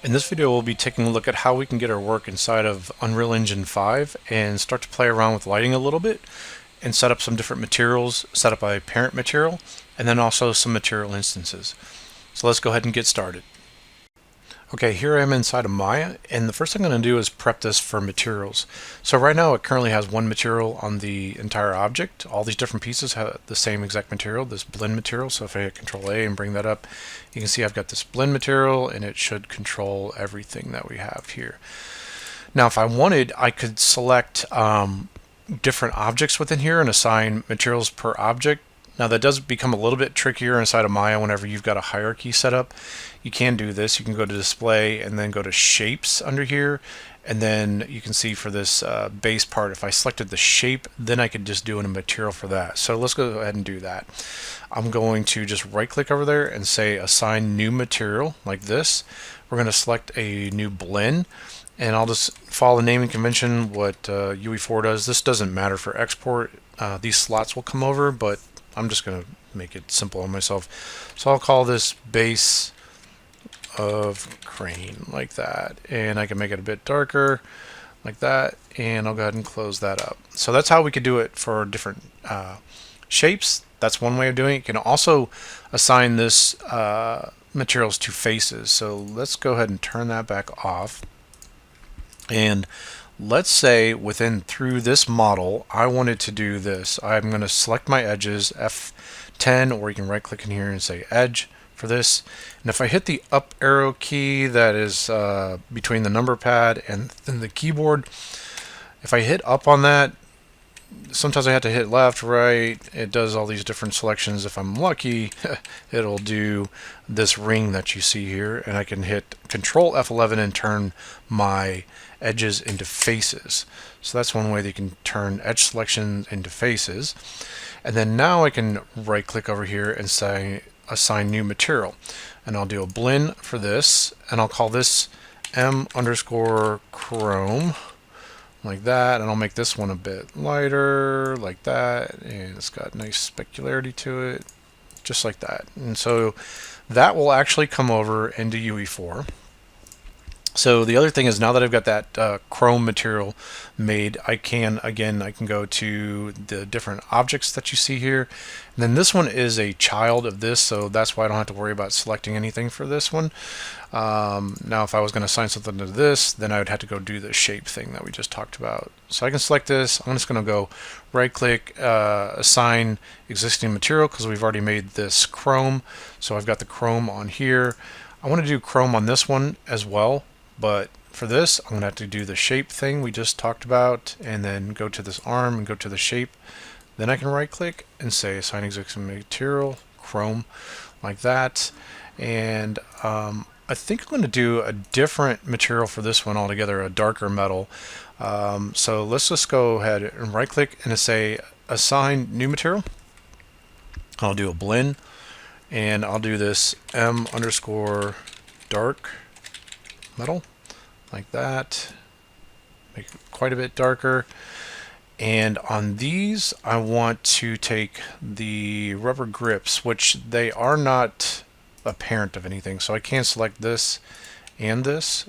In this video, we'll be taking a look at how we can get our work inside of Unreal Engine 5 and start to play around with lighting a little bit and set up some different materials, set up a parent material, and then also some material instances. So let's go ahead and get started. Okay, here I am inside of Maya, and the first thing I'm going to do is prep this for materials. So right now it currently has one material on the entire object. All these different pieces have the same exact material, this blend material. So if I hit Control A and bring that up, you can see I've got this blend material, and it should control everything that we have here. Now if I wanted, I could select different objects within here and assign materials per object. Now that does become a little bit trickier inside of Maya whenever you've got a hierarchy set up. You can do this. You can go to display and then go to shapes under here, and then you can see for this base part, if I selected the shape, then I could just do a material for that. So let's go ahead and do that. I'm going to just right click over there and say assign new material like this. We're going to select a new blend, and I'll just follow the naming convention what UE4 does. This doesn't matter for export. These slots will come over, but I'm just going to make it simple on myself. So I'll call this base of crane like that, and I can make it a bit darker like that, and I'll go ahead and close that up. So that's how we could do it for different shapes. That's one way of doing it. You can also assign this materials to faces. So let's go ahead and turn that back off, and let's say through this model I wanted to do this. I'm going to select my edges, F10, or you can right click in here and say edge for this, and if I hit the up arrow key that is between the number pad and then the keyboard, if I hit up on that, sometimes I have to hit left, right. It does all these different selections. If I'm lucky, it'll do this ring that you see here, and I can hit Control F11 and turn my edges into faces. So that's one way that you can turn edge selection into faces. And then now I can right click over here and say assign new material, and I'll do a blend for this, and I'll call this M_chrome like that, and I'll make this one a bit lighter like that, and it's got nice specularity to it, just like that. And so that will actually come over into UE4. So the other thing is, now that I've got that chrome material made, I can go to the different objects that you see here. And then this one is a child of this, so that's why I don't have to worry about selecting anything for this one. Now if I was going to assign something to this, then I would have to go do the shape thing that we just talked about. So I can select this. I'm just going to go right click, assign existing material, because we've already made this chrome. So I've got the chrome on here. I want to do chrome on this one as well. But for this, I'm going to have to do the shape thing we just talked about, and then go to this arm and go to the shape. Then I can right click and say assign existing material, chrome, like that. And I think I'm going to do a different material for this one altogether, a darker metal. So let's just go ahead and right click and say assign new material. I'll do a blend, and I'll do this M_dark metal like that, make it quite a bit darker. And on these I want to take the rubber grips, which they are not a parent of anything, so I can select this and this,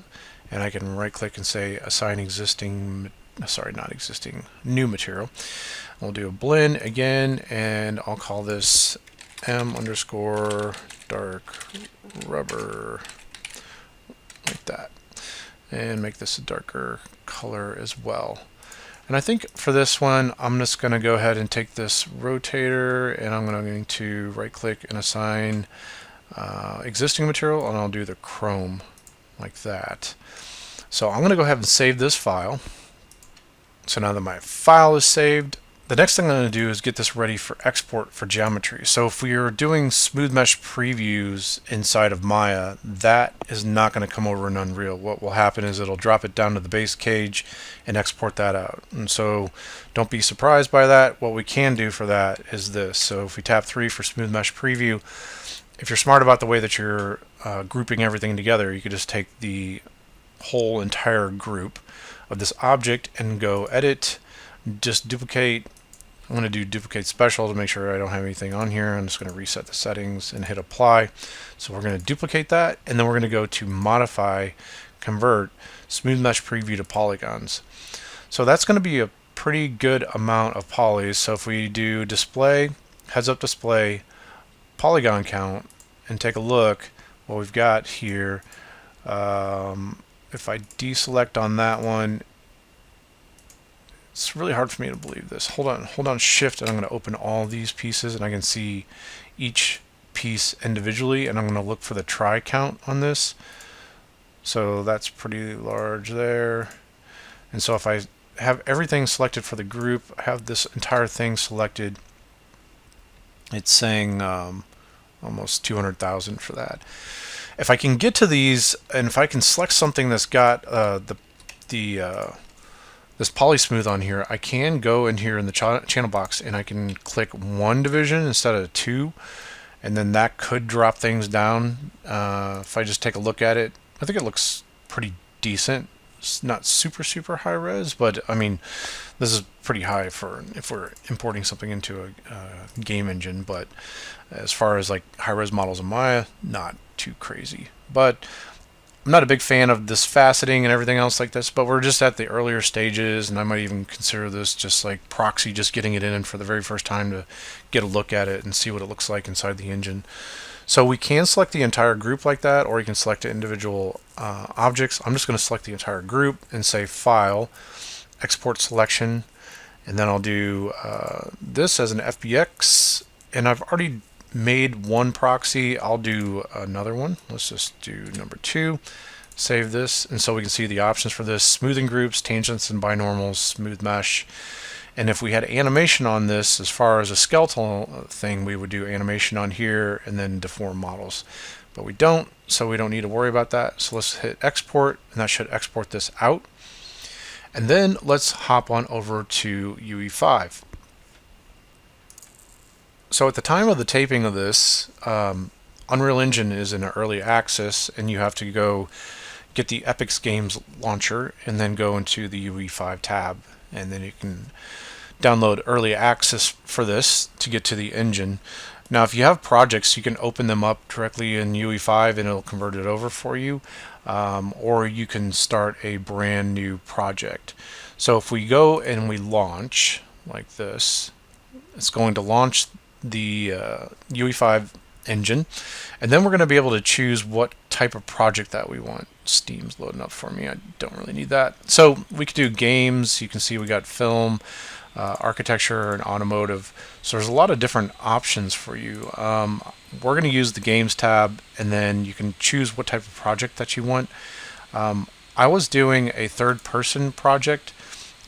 and I can right click and say assign existing, sorry, not existing, new material. We'll do a blend again, and I'll call this M_dark rubber like that, and make this a darker color as well. And I think for this one, I'm just going to go ahead and take this rotator, and I'm going to right click and assign existing material, and I'll do the chrome like that. So I'm going to go ahead and save this file. So now that my file is saved, the next thing I'm going to do is get this ready for export for geometry. So if we are doing smooth mesh previews inside of Maya, that is not going to come over in Unreal. What will happen is it'll drop it down to the base cage and export that out. And so don't be surprised by that. What we can do for that is this. So if we tap 3 for smooth mesh preview, if you're smart about the way that you're grouping everything together, you could just take the whole entire group of this object and go edit, just duplicate, I'm going to do duplicate special to make sure I don't have anything on here. I'm just going to reset the settings and hit apply. So we're going to duplicate that, and then we're going to go to modify, convert, smooth mesh preview to polygons. So that's going to be a pretty good amount of polys. So if we do display, heads up display, polygon count, and take a look what we've got here. If I deselect on that one, it's really hard for me to believe this. Hold on shift, and I'm going to open all these pieces, and I can see each piece individually, and I'm going to look for the try count on this. So that's pretty large there. And so if I have everything selected for the group, I have this entire thing selected, it's saying almost 200,000 for that. If I can get to these, and if I can select something that's got this poly smooth on here, I can go in here in the channel box and I can click one division instead of two, and then that could drop things down. If I just take a look at it, I think it looks pretty decent. It's not super high res, but I mean, this is pretty high for if we're importing something into a game engine. But as far as like high res models in Maya, not too crazy. But I'm not a big fan of this faceting and everything else like this, but we're just at the earlier stages, and I might even consider this just like proxy, just getting it in for the very first time to get a look at it and see what it looks like inside the engine. So we can select the entire group like that, or you can select individual objects. I'm just going to select the entire group and say File, Export Selection, and then I'll do this as an FBX, and I've already made one proxy. I'll do another one. Let's just do number 2. Save this, and so we can see the options for this: smoothing groups, tangents and binormals, smooth mesh. And if we had animation on this, as far as a skeletal thing, we would do animation on here and then deform models. But we don't, so we don't need to worry about that. So let's hit export, and that should export this out. And then let's hop on over to UE5. So at the time of the taping of this, Unreal Engine is in early access, and you have to go get the Epix Games launcher and then go into the UE5 tab, and then you can download early access for this to get to the engine. Now if you have projects, you can open them up directly in UE5 and it'll convert it over for you, or you can start a brand new project. So if we go and we launch like this, it's going to launch the UE5 engine, and then we're going to be able to choose what type of project that we want. Steam's loading up for me. I don't really need that. So we could do games. You can see we got film, architecture, and automotive. So there's a lot of different options for you. We're going to use the games tab, and then you can choose what type of project that you want. I was doing a third-person project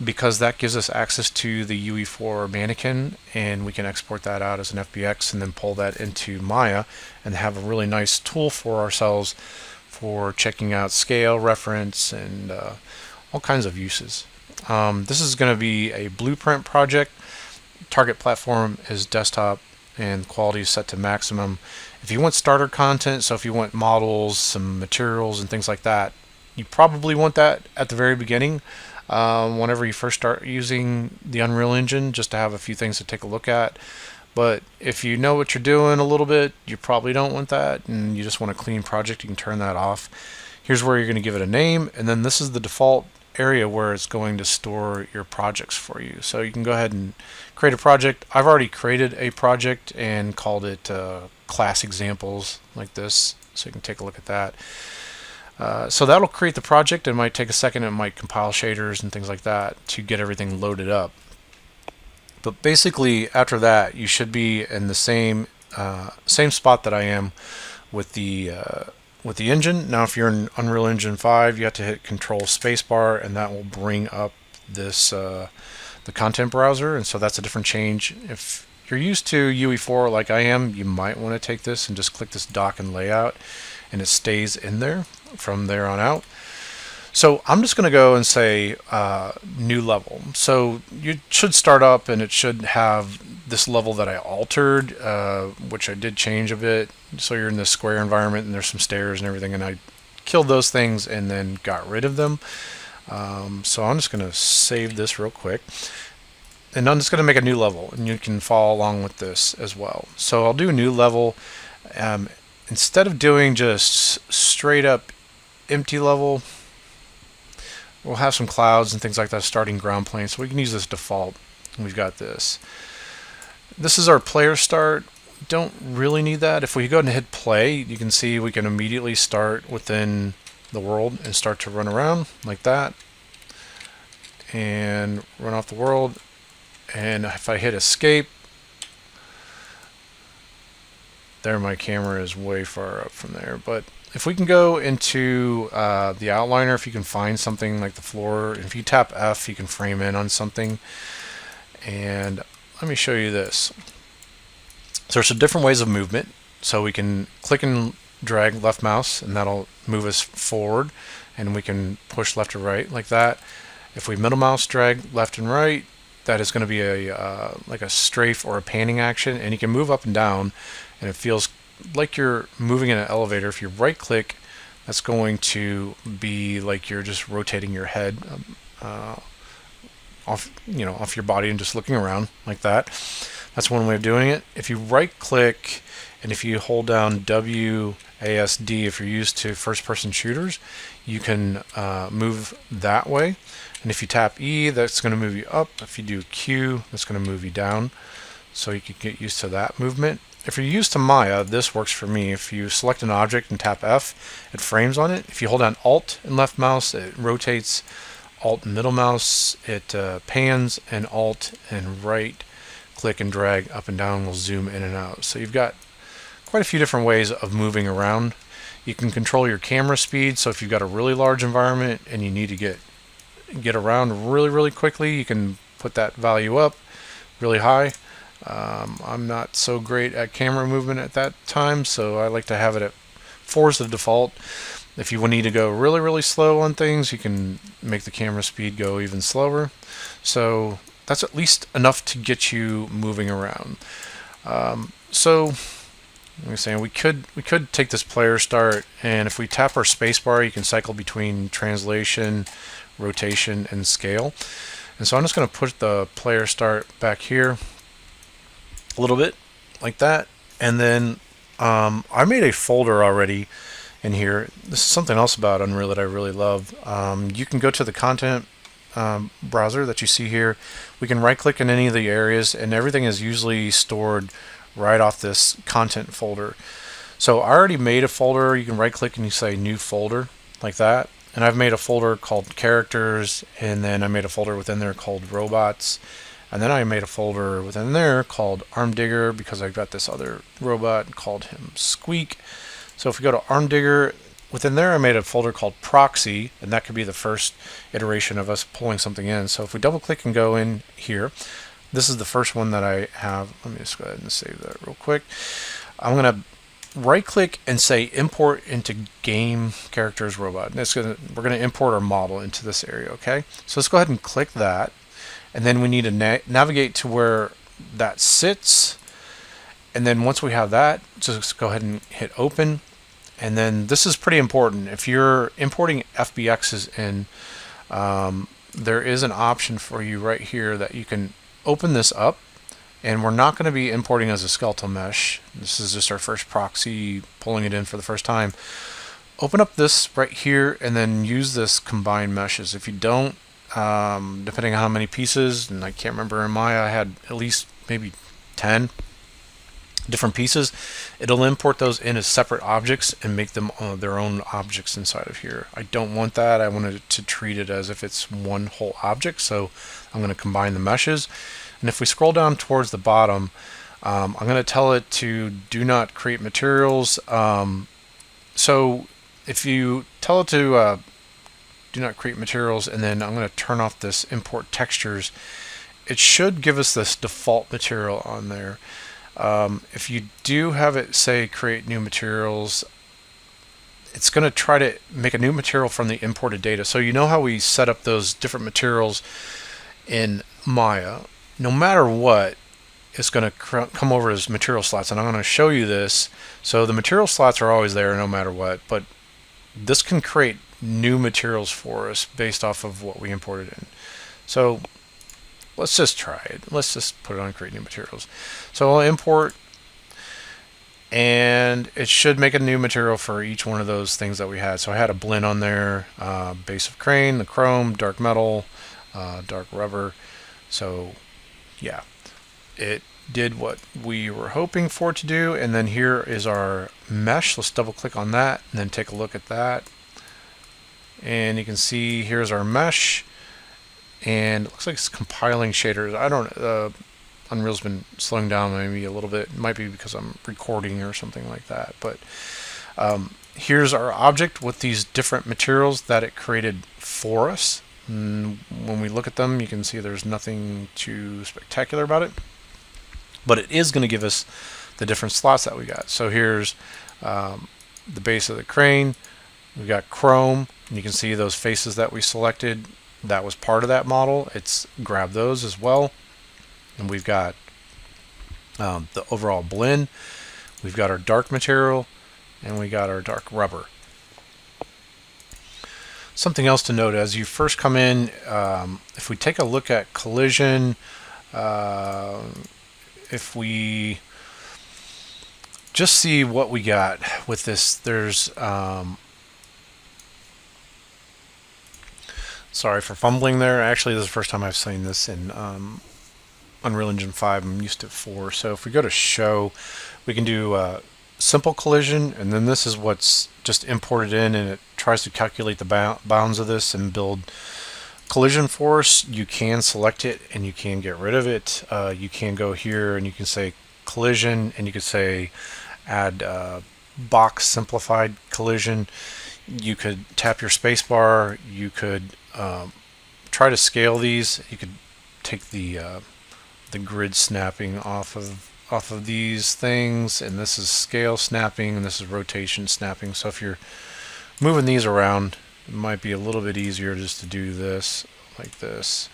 because that gives us access to the UE4 mannequin, and we can export that out as an FBX and then pull that into Maya and have a really nice tool for ourselves for checking out scale, reference, and all kinds of uses. This is going to be a blueprint project. Target platform is desktop, and quality is set to maximum. If you want starter content, so if you want models, some materials, and things like that, you probably want that at the very beginning. Whenever you first start using the Unreal Engine, just to have a few things to take a look at. But if you know what you're doing a little bit, you probably don't want that, and you just want a clean project, you can turn that off. Here's where you're going to give it a name, and then this is the default area where it's going to store your projects for you. So you can go ahead and create a project. I've already created a project and called it class examples like this, so you can take a look at that. So that'll create the project. It might take a second. It might compile shaders and things like that to get everything loaded up. But basically, after that, you should be in the same spot that I am with the engine. Now, if you're in Unreal Engine 5, you have to hit Control Spacebar, and that will bring up this the content browser. And so that's a different change. If you're used to UE4 like I am, you might want to take this and just click this dock and layout, and it stays in there from there on out. So I'm just going to go and say new level. So you should start up, and it should have this level that I altered, which I did change a bit. So you're in this square environment, and there's some stairs and everything, and I killed those things and then got rid of them. So I'm just going to save this real quick. And I'm just going to make a new level, and you can follow along with this as well. So I'll do a new level. Instead of doing just straight up empty level, we'll have some clouds and things like that starting ground plane, so we can use this default. We've got this. This is our player start. Don't really need that. If we go ahead and hit play, you can see we can immediately start within the world and start to run around like that and run off the world. And if I hit escape, there my camera is way far up from there. But if we can go into the outliner, if you can find something like the floor, if you tap F, you can frame in on something. And let me show you this. So there's some different ways of movement. So we can click and drag left mouse, and that'll move us forward, and we can push left or right like that. If we middle mouse drag left and right, that is going to be a like a strafe or a panning action, and you can move up and down, and it feels like you're moving in an elevator. If you right click, that's going to be like you're just rotating your head off your body and just looking around like that. That's one way of doing it. If you right click and if you hold down WASD, if you're used to first person shooters, you can move that way. And if you tap E, that's going to move you up. If you do Q, that's going to move you down. So you can get used to that movement. If you're used to Maya, this works for me. If you select an object and tap F, it frames on it. If you hold down Alt and left mouse, it rotates. Alt and middle mouse, it pans, and Alt and right click and drag up and down will zoom in and out. So you've got quite a few different ways of moving around. You can control your camera speed, so if you've got a really large environment and you need to get around really quickly, you can put that value up really high. I'm not so great at camera movement at that time, so I like to have it at 4 as the default. If you need to go really slow on things, you can make the camera speed go even slower. So that's at least enough to get you moving around. So let me say we could take this player start, and if we tap our spacebar, you can cycle between translation, rotation, and scale. And so I'm just going to put the player start back here a little bit like that, and then I made a folder already in here. This is something else about Unreal that I really love. You can go to the content browser that you see here. We can right click in any of the areas, and everything is usually stored right off this content folder. So I already made a folder. You can right click and you say new folder like that, and I've made a folder called characters, and then I made a folder within there called robots, and then I made a folder within there called arm digger because I've got this other robot called him Squeak. So if we go to arm digger, within there I made a folder called proxy, and that could be the first iteration of us pulling something in. So if we double click and go in here, this is the first one that I have. Let me just go ahead and save that real quick. I'm going to right click and say import into game characters robot. And we're going to import our model into this area, okay? So let's go ahead and click that, and then we need to navigate to where that sits, and then once we have that, just go ahead and hit open. And then this is pretty important. If you're importing FBXs in, there is an option for you right here that you can open this up, and we're not going to be importing as a skeletal mesh. This is just our first proxy, pulling it in for the first time. Open up this right here and then use this combine meshes. If you don't, depending on how many pieces, and I can't remember in Maya, I had at least maybe 10 different pieces, it'll import those in as separate objects and make them their own objects inside of here. I don't want that. I wanted to treat it as if it's one whole object, so I'm going to combine the meshes. And if we scroll down towards the bottom, I'm going to tell it to do not create materials. So if you tell it to do not create materials, and then I'm going to turn off this import textures, it should give us this default material on there. If you do have it say create new materials, it's going to try to make a new material from the imported data. So you know how we set up those different materials in Maya? No matter what, it's going to come over as material slots, and I'm going to show you this. So the material slots are always there no matter what, but this can create new materials for us based off of what we imported in. So let's just try it. Let's just put it on create new materials. So I'll import, and it should make a new material for each one of those things that we had. So I had a blend on there, base of crane, the chrome, dark metal, dark rubber. So yeah, it did what we were hoping for it to do. And then here is our mesh. Let's double click on that and then take a look at that. And you can see here's our mesh, and it looks like it's compiling shaders. I don't Unreal's been slowing down maybe a little bit. It might be because I'm recording or something like that. But here's our object with these different materials that it created for us. And when we look at them, you can see there's nothing too spectacular about it, but it is going to give us the different slots that we got. So here's the base of the crane. We've got chrome, and you can see those faces that we selected. That was part of that model. It's grabbed those as well. And we've got the overall blend. We've got our dark material, and we got our dark rubber. Something else to note as you first come in, if we take a look at collision, if we just see what we got with this, there's sorry for fumbling there. Actually, this is the first time I've seen this in Unreal Engine 5. I'm used to 4. So if we go to show, we can do simple collision, and then this is what's just imported in, and it tries to calculate the bounds of this and build collision force. You can select it and you can get rid of it. You can go here and you can say collision, and you could say add box simplified collision. You could tap your space bar. You could try to scale these. You could take the grid snapping off of these things, and this is scale snapping, and this is rotation snapping. So if you're moving these around, it might be a little bit easier just to do this like this.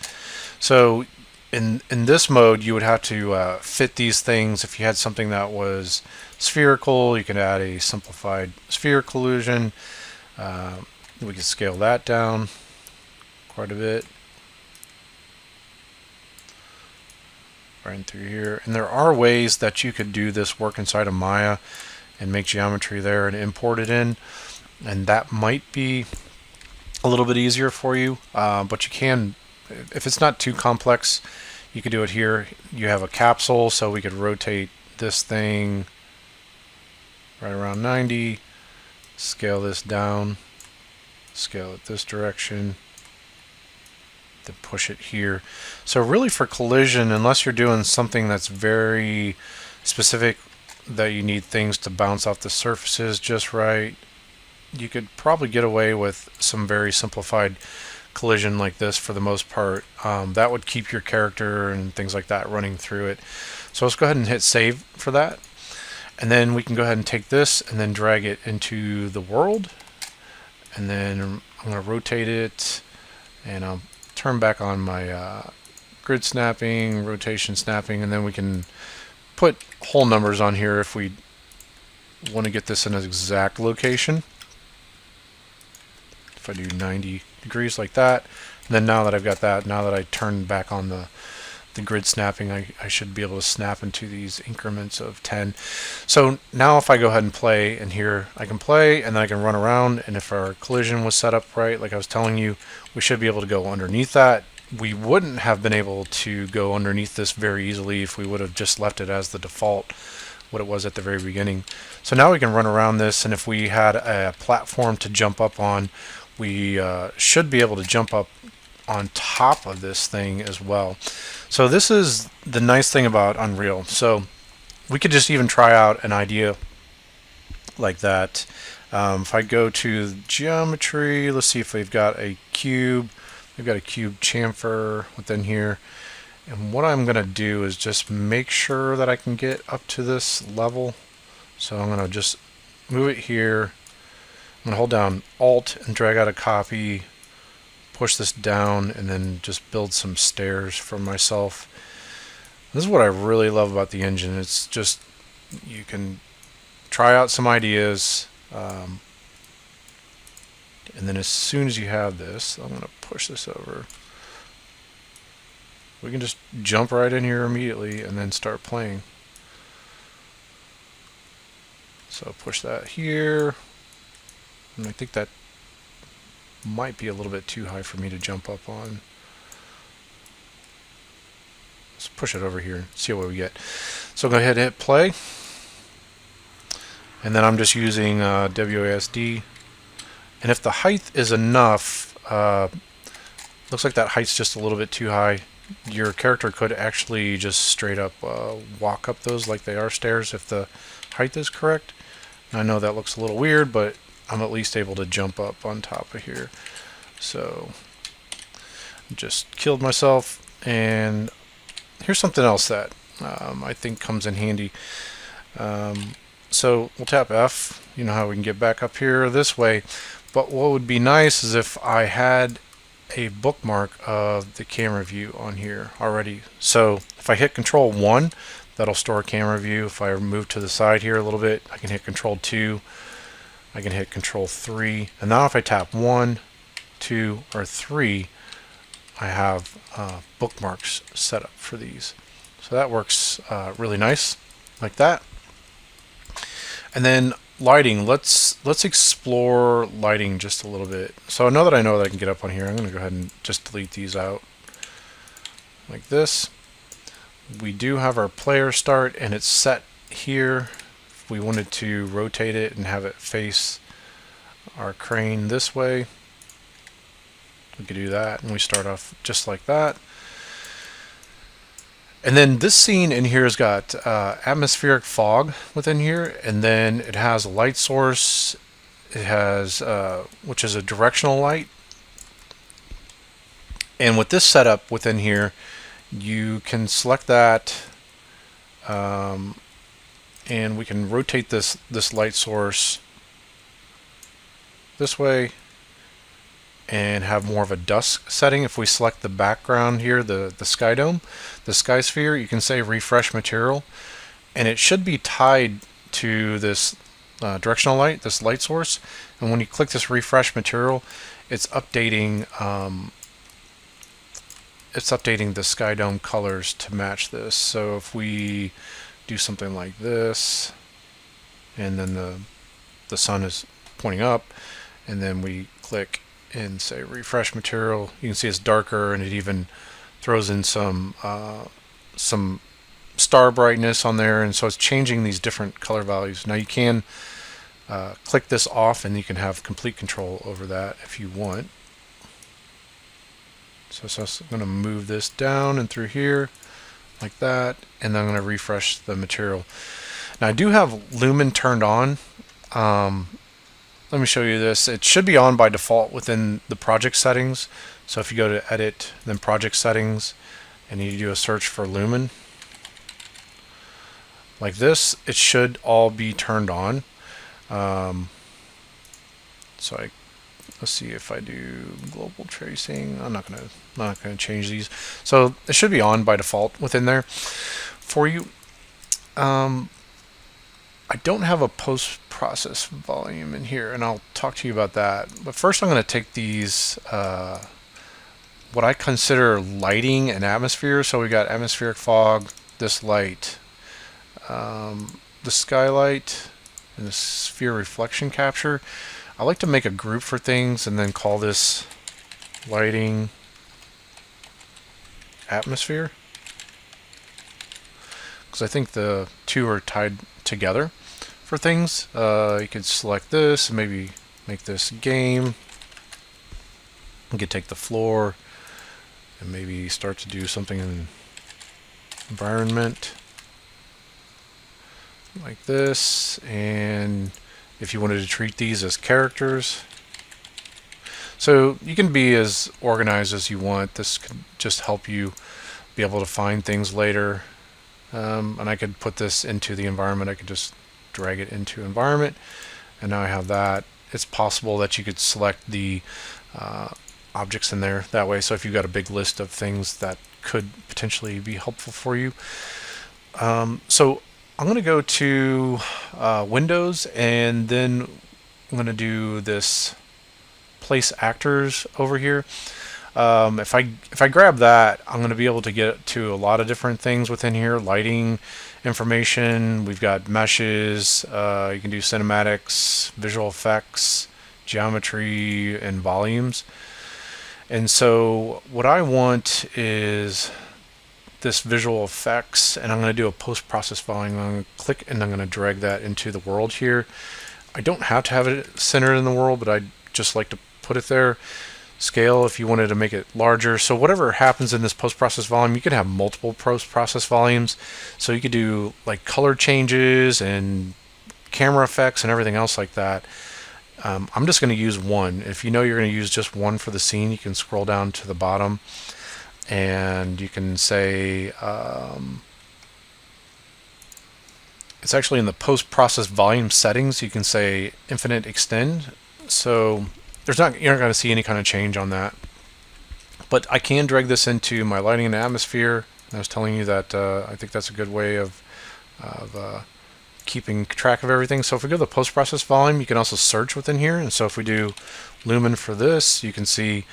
So in this mode, you would have to fit these things. If you had something that was spherical, you could add a simplified sphere collision. We can scale that down quite a bit. Right through here. And there are ways that you could do this work inside of Maya and make geometry there and import it in. And that might be a little bit easier for you. But you can, if it's not too complex, you could do it here. You have a capsule, so we could rotate this thing right around 90, scale this down, scale it this direction, then push it here. So really for collision, unless you're doing something that's very specific, that you need things to bounce off the surfaces just right, you could probably get away with some very simplified collision like this for the most part. That would keep your character and things like that running through it. So let's go ahead and hit save for that. And then we can go ahead and take this and then drag it into the world. And then I'm going to rotate it, and I'll turn back on my grid snapping, rotation snapping, and then we can put whole numbers on here if we want to get this in an exact location. If I do 90 degrees like that, and then now that I've got that, now that I turn back on the grid snapping, I should be able to snap into these increments of 10. So now if I go ahead and play, and here I can play, and then I can run around, and if our collision was set up right, like I was telling you, we should be able to go underneath that. We wouldn't have been able to go underneath this very easily if we would have just left it as the default, what it was at the very beginning. So now we can run around this, and if we had a platform to jump up on, we should be able to jump up on top of this thing as well. So this is the nice thing about Unreal. So we could just even try out an idea like that. If I go to geometry, let's see if we've got a cube. We've got a cube chamfer within here. And what I'm going to do is just make sure that I can get up to this level. So I'm going to just move it here. I'm going to hold down Alt and drag out a copy, push this down, and then just build some stairs for myself. This is what I really love about the engine. It's just, you can try out some ideas, and then as soon as you have this, I'm going to push this over. We can just jump right in here immediately and then start playing. So push that here. And I think that might be a little bit too high for me to jump up on. Let's push it over here and see what we get. So go ahead and hit play. And then I'm just using WASD. And if the height is enough, looks like that height's just a little bit too high. Your character could actually just straight up walk up those like they are stairs if the height is correct. I know that looks a little weird, but I'm at least able to jump up on top of here. So just killed myself. And here's something else that I think comes in handy. So we'll tap F. You know how we can get back up here this way. But what would be nice is if I had a bookmark of the camera view on here already. So if I hit Control 1, that'll store camera view. If I move to the side here a little bit, I can hit Control 2. I can hit Control 3. And now if I tap 1, 2, or 3, I have bookmarks set up for these. So that works really nice, like that. And then lighting, let's explore lighting just a little bit. So now that I know that I can get up on here, I'm going to go ahead and just delete these out like this. We do have our player start, and it's set here. If we wanted to rotate it and have it face our crane this way, we could do that, and we start off just like that. And then this scene in here has got atmospheric fog within here, and then it has a light source. It has, which is a directional light. And with this setup within here, you can select that, and we can rotate this light source this way and have more of a dusk setting. If we select the background here, the sky dome, the sky sphere, you can say refresh material, and it should be tied to this directional light, this light source. And when you click this refresh material, it's updating the sky dome colors to match this. So if we do something like this, and then the sun is pointing up, and then we click and say refresh material, you can see it's darker, and it even throws in some star brightness on there, and so it's changing these different color values. Now you can click this off, and you can have complete control over that if you want. So I'm going to move this down and through here like that, and then I'm going to refresh the material. Now I do have Lumen turned on. Let me show you this. It should be on by default within the project settings. So if you go to Edit, then Project Settings, and you do a search for Lumen, like this, it should all be turned on. Let's see if I do global tracing. I'm not gonna change these. So it should be on by default within there for you. I don't have a post-process volume in here, and I'll talk to you about that. But first I'm going to take these, what I consider lighting and atmosphere. So we got atmospheric fog, this light, the skylight, and the sphere reflection capture. I like to make a group for things and then call this lighting atmosphere, because I think the two are tied together for things. You could select this and maybe make this game. You could take the floor and maybe start to do something in environment like this, and if you wanted to treat these as characters. So you can be as organized as you want. This could just help you be able to find things later. And I could put this into the environment. I could just drag it into environment, and now I have that. It's possible that you could select the objects in there that way. So if you've got a big list of things that could potentially be helpful for you. So I'm going to go to Windows, and then I'm going to do this place actors over here. If I grab that, I'm going to be able to get to a lot of different things within here. Lighting information. We've got meshes. You can do cinematics, visual effects, geometry, and volumes. And so what I want is this visual effects, and I'm going to do a post-process volume. I'm going to click and I'm going to drag that into the world here. I don't have to have it centered in the world, but I just like to put it there. Scale if you wanted to make it larger. So whatever happens in this post-process volume, you could have multiple post-process volumes. So you could do like color changes and camera effects and everything else like that. I'm just going to use one. If you know you're going to use just one for the scene, you can scroll down to the bottom and you can say it's actually in the post-process volume settings. You can say infinite extend. So you're not going to see any kind of change on that. But I can drag this into my lighting and atmosphere. I was telling you that I think that's a good way of keeping track of everything. So if we go to the post-process volume, you can also search within here. And so if we do Lumen for this, you can see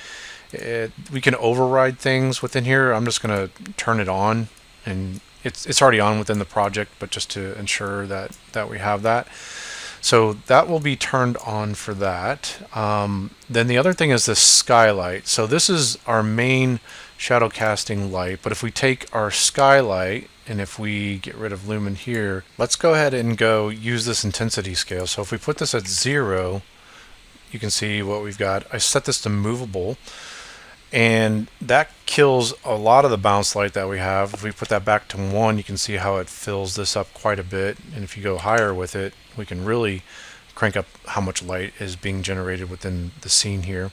we can override things within here. I'm just going to turn it on, and it's already on within the project, but just to ensure that we have that. So that will be turned on for that. Then the other thing is this skylight. So this is our main shadow casting light, but if we take our skylight and if we get rid of Lumen here, let's go ahead and go use this intensity scale. So if we put this at 0, you can see what we've got. I set this to movable, and that kills a lot of the bounce light that we have. If we put that back to 1, you can see how it fills this up quite a bit. And if you go higher with it, we can really crank up how much light is being generated within the scene here.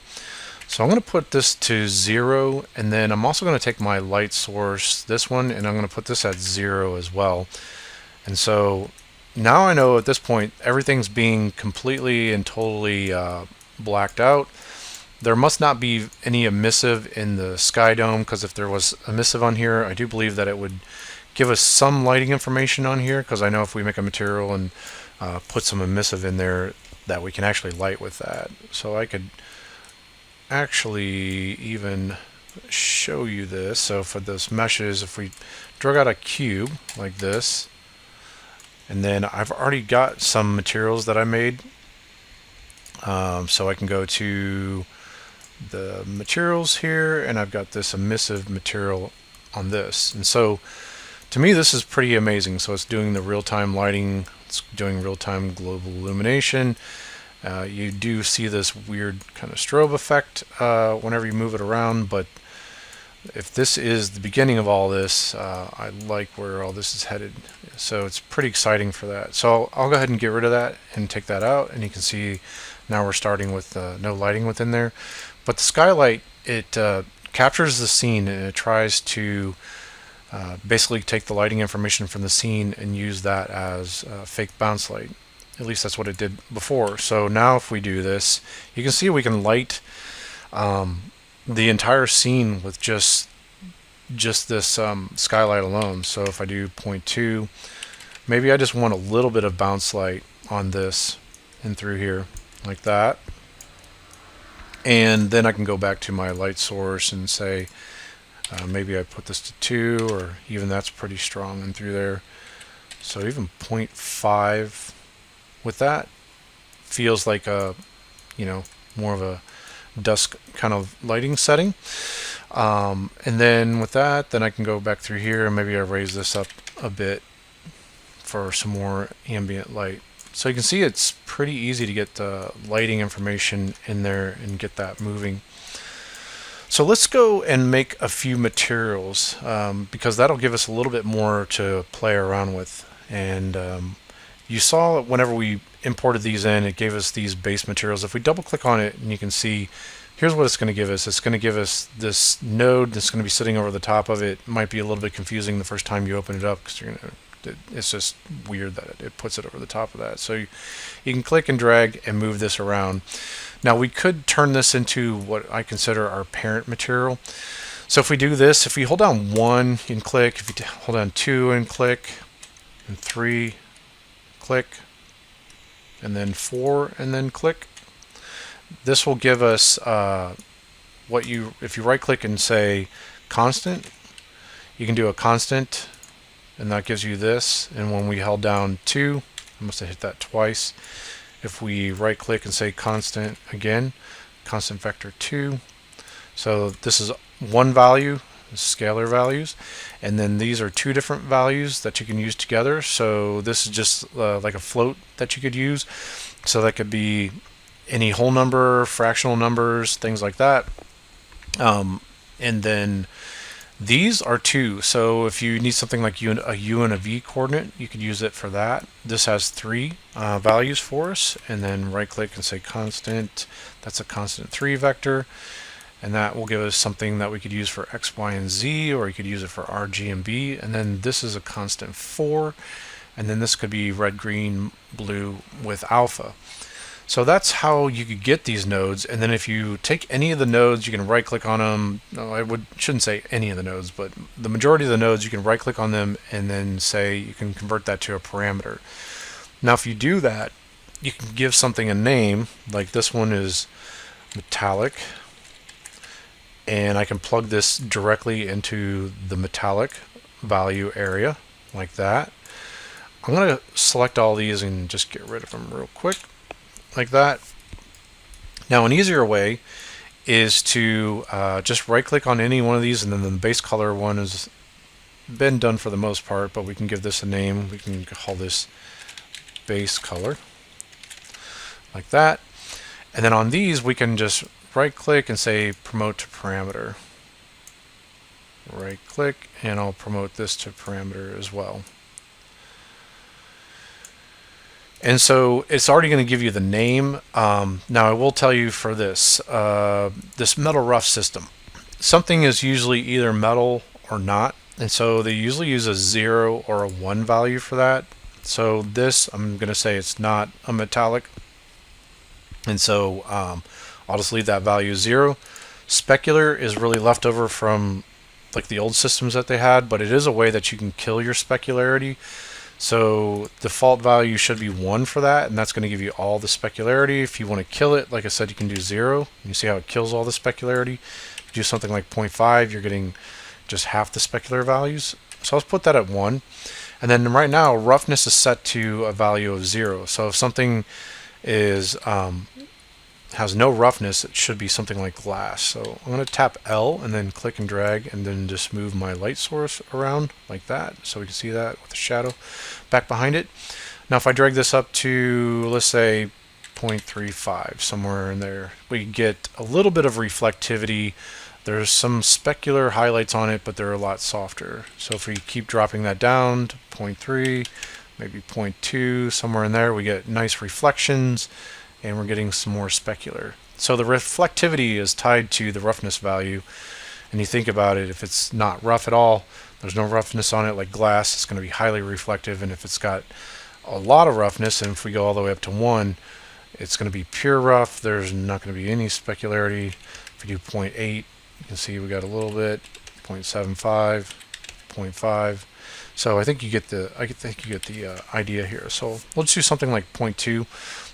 So I'm going to put this to 0, and then I'm also going to take my light source, this one, and I'm going to put this at 0 as well. And so now I know at this point everything's being completely and totally blacked out. There must not be any emissive in the sky dome, because if there was emissive on here, I do believe that it would give us some lighting information on here, because I know if we make a material and put some emissive in there, that we can actually light with that. So I could actually even show you this. So for those meshes, if we drag out a cube like this, and then I've already got some materials that I made, so I can go to the materials here, and I've got this emissive material on this. And so to me this is pretty amazing. So it's doing the real-time lighting, it's doing real-time global illumination. You do see this weird kind of strobe effect whenever you move it around, but if this is the beginning of all this, I like where all this is headed. So it's pretty exciting for that. So I'll go ahead and get rid of that and take that out, and you can see now we're starting with no lighting within there. But the skylight, it captures the scene, and it tries to basically take the lighting information from the scene and use that as fake bounce light. At least that's what it did before. So now if we do this, you can see we can light the entire scene with just this skylight alone. So if I do 0.2, maybe I just want a little bit of bounce light on this and through here like that. And then I can go back to my light source and say maybe I put this to 2, or even that's pretty strong and through there. So even 0.5 with that feels like a, more of a dusk kind of lighting setting. And then with that, then I can go back through here and maybe I raise this up a bit for some more ambient light. So you can see it's pretty easy to get the lighting information in there and get that moving. So let's go and make a few materials, because that'll give us a little bit more to play around with. And you saw whenever we imported these in, it gave us these base materials. If we double click on it, and you can see, here's what it's going to give us. It's going to give us this node that's going to be sitting over the top of it. It might be a little bit confusing the first time you open it up, because it's just weird that it puts it over the top of that. So you can click and drag and move this around. Now we could turn this into what I consider our parent material. So if we do this, if we hold down 1 and click, if you hold down 2 and click, and 3, click, and then 4 and then click, this will give us if you right click and say constant, you can do a constant, and that gives you this. And when we held down 2, I must have hit that twice. If we right click and say constant again, constant vector 2. So this is one value, scalar values, and then these are 2 different values that you can use together. So this is just like a float that you could use. So that could be any whole number, fractional numbers, things like that. And then these are 2. So if you need something like a U and a V coordinate, you could use it for that. This has 3 values for us, and then right click and say constant. That's a constant 3 vector, and that will give us something that we could use for X, Y, and Z, or you could use it for R, G, and B. And then this is a constant 4, and then this could be red, green, blue with alpha. So that's how you could get these nodes. And then if you take any of the nodes, you can right click on them. No, shouldn't say any of the nodes, but the majority of the nodes, you can right click on them and then say you can convert that to a parameter. Now if you do that, you can give something a name, like this one is metallic, and I can plug this directly into the metallic value area like that. I'm going to select all these and just get rid of them real quick, like that. Now an easier way is to just right click on any one of these, and then the base color one has been done for the most part, but we can give this a name. We can call this base color, like that. And then on these we can just right click and say promote to parameter. Right click, and I'll promote this to parameter as well. And so it's already going to give you the name. Now I will tell you for this, this metal rough system, something is usually either metal or not. And so they usually use a 0 or a 1 value for that. So this, I'm going to say it's not a metallic. And so I'll just leave that value 0. Specular is really left over from like the old systems that they had, but it is a way that you can kill your specularity. So default value should be 1 for that, and that's going to give you all the specularity. If you want to kill it, like I said, you can do 0. You see how it kills all the specularity. If you do something like 0.5, you're getting just half the specular values. So let's put that at 1. And then right now, roughness is set to a value of 0. So if something is has no roughness, it should be something like glass. So I'm going to tap L and then click and drag, and then just move my light source around like that, so we can see that with the shadow back behind it. Now if I drag this up to, let's say, 0.35, somewhere in there, we get a little bit of reflectivity. There's some specular highlights on it, but they're a lot softer. So if we keep dropping that down to 0.3, maybe 0.2, somewhere in there, we get nice reflections, and we're getting some more specular. So the reflectivity is tied to the roughness value. And you think about it, if it's not rough at all, there's no roughness on it like glass, it's going to be highly reflective. And if it's got a lot of roughness, and if we go all the way up to 1, it's going to be pure rough. There's not going to be any specularity. If we do 0.8, you can see we got a little bit, 0.75, 0.5. So I think you get the idea here. So let's do something like 0.2.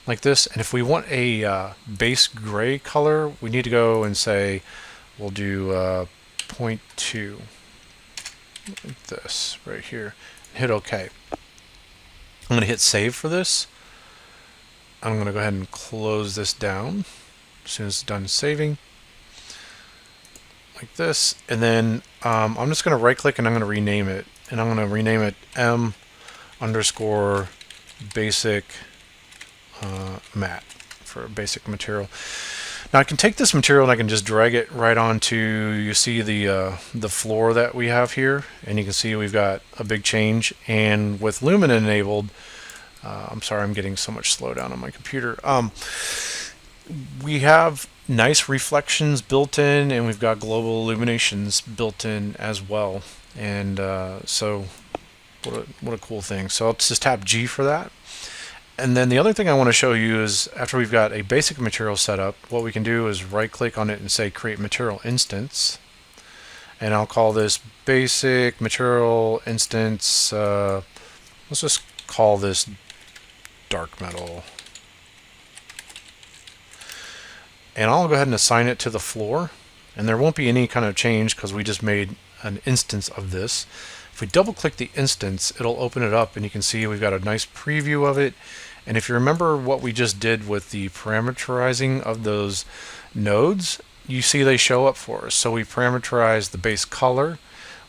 like this. And if we want a base gray color, we need to go and say we'll do 0.2, like this right here, hit OK. I'm going to hit save for this. I'm going to go ahead and close this down as soon as it's done saving, like this. And then I'm just going to right click and I'm going to rename it, and I'm going to rename it M underscore basic matte for basic material. Now I can take this material and I can just drag it right onto, you see the floor that we have here, and you can see we've got a big change. And with Lumen enabled, I'm sorry, I'm getting so much slowdown on my computer. We have nice reflections built in, and we've got global illuminations built in as well. And so what a cool thing. So let's just tap G for that. And then the other thing I want to show you is, after we've got a basic material set up, what we can do is right click on it and say create material instance. And I'll call this basic material instance, let's just call this dark metal. And I'll go ahead and assign it to the floor. And there won't be any kind of change because we just made an instance of this. If we double click the instance, it'll open it up and you can see we've got a nice preview of it. And if you remember what we just did with the parameterizing of those nodes, you see they show up for us. So we parameterized the base color,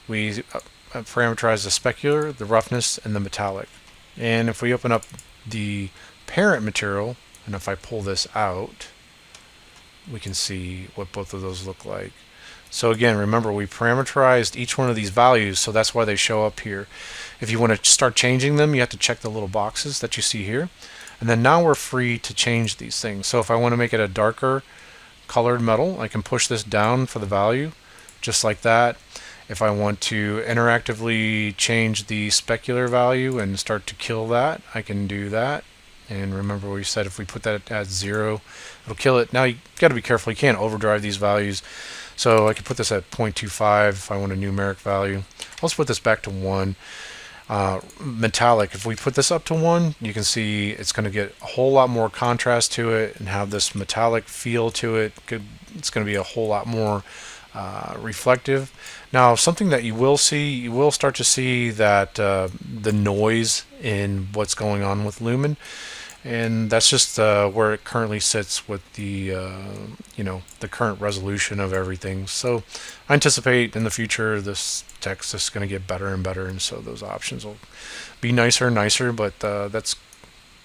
we parameterized the specular, the roughness, and the metallic. And if we open up the parent material, and if I pull this out, we can see what both of those look like. So again, remember we parameterized each one of these values, so that's why they show up here. If you want to start changing them, you have to check the little boxes that you see here. And then now we're free to change these things. So if I want to make it a darker colored metal, I can push this down for the value, just like that. If I want to interactively change the specular value and start to kill that, I can do that. And remember we said if we put that at 0, it'll kill it. Now you got to be careful, you can't overdrive these values. So I can put this at 0.25 if I want a numeric value. Let's put this back to 1. Metallic, if we put this up to 1, you can see it's going to get a whole lot more contrast to it and have this metallic feel to it. It's going to be a whole lot more reflective. Now something that you will see, you will start to see that the noise in what's going on with Lumen, and that's just where it currently sits with the the current resolution of everything. So I anticipate in the future this text is going to get better and better, and so those options will be nicer and nicer, but that's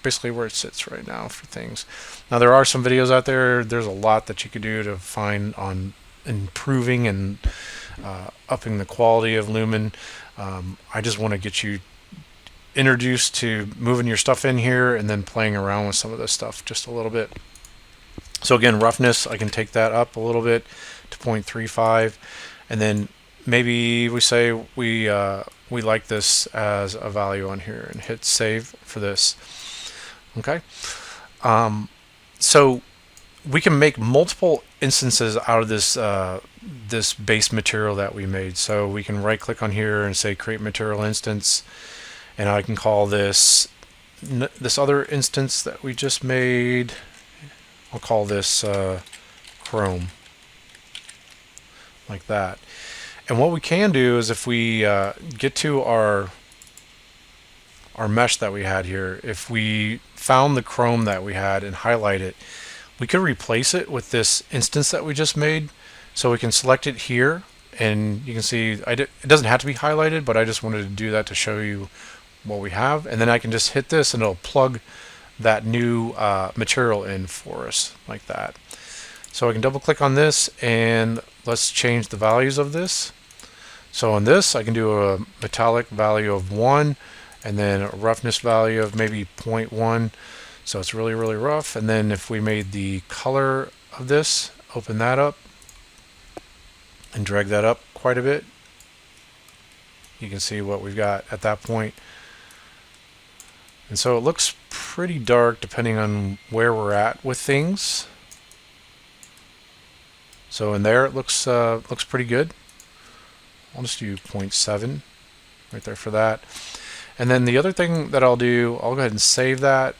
basically where it sits right now for things. Now there are some videos out there, there's a lot that you could do to find on improving and upping the quality of Lumen. I just want to get you introduced to moving your stuff in here and then playing around with some of this stuff just a little bit. So again, roughness, I can take that up a little bit to 0.35, and then maybe we say we like this as a value on here and hit save for this. Okay, so we can make multiple instances out of this this base material that we made. So we can right click on here and say create material instance, and I can call this other instance that we just made, I'll call this Chrome, like that. And what we can do is if we get to our mesh that we had here, if we found the Chrome that we had and highlight it, we could replace it with this instance that we just made. So we can select it here, and you can see it doesn't have to be highlighted, but I just wanted to do that to show you what we have. And then I can just hit this and it'll plug that new material in for us like that. So I can double click on this and let's change the values of this. So on this I can do a metallic value of 1 and then a roughness value of maybe 0.1, so it's really rough. And then if we made the color of this, open that up and drag that up quite a bit, you can see what we've got at that point. And so it looks pretty dark depending on where we're at with things. So in there it looks pretty good. I'll just do 0.7 right there for that. And then the other thing that I'll do, I'll go ahead and save that.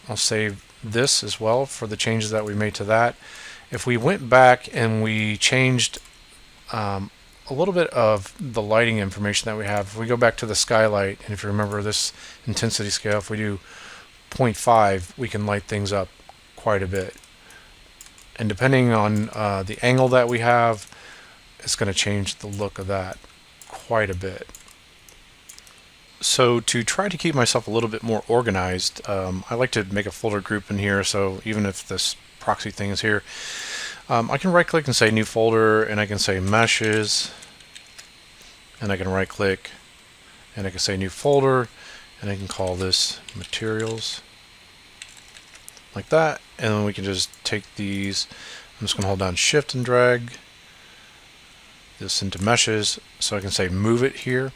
I'll save this as well for the changes that we made to that. If we went back and we changed a little bit of the lighting information that we have, if we go back to the skylight, and if you remember this intensity scale, if we do 0.5, we can light things up quite a bit. And depending on the angle that we have, it's going to change the look of that quite a bit. So to try to keep myself a little bit more organized, I like to make a folder group in here, so even if this proxy thing is here, I can right click and say new folder, and I can say meshes, and I can right click and I can say new folder, and I can call this materials like that. And then we can just take these, I'm just going to hold down shift and drag this into meshes, so I can say move it here.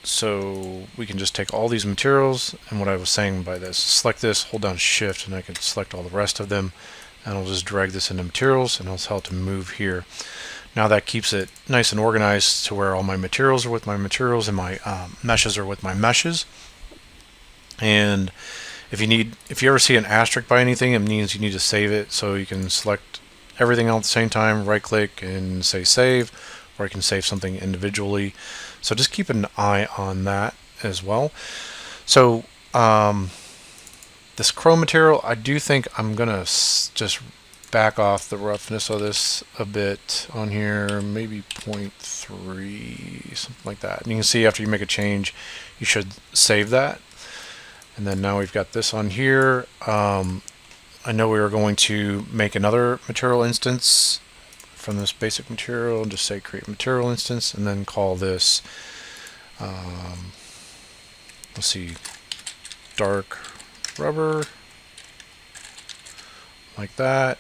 So we can just take all these materials, and what I was saying by this, select this, hold down shift, and I can select all the rest of them, and I'll just drag this into materials, and I'll tell it to move here. Now that keeps it nice and organized to where all my materials are with my materials and my meshes are with my meshes. And if you ever see an asterisk by anything, it means you need to save it, so you can select everything all at the same time, right click and say save, or I can save something individually. So just keep an eye on that as well. So this chrome material, I do think I'm gonna just back off the roughness of this a bit on here, maybe 0.3, something like that. And you can see after you make a change, you should save that. And then now we've got this on here. I know we were going to make another material instance from this basic material, just say create material instance, and then call this, let's see, dark rubber, like that.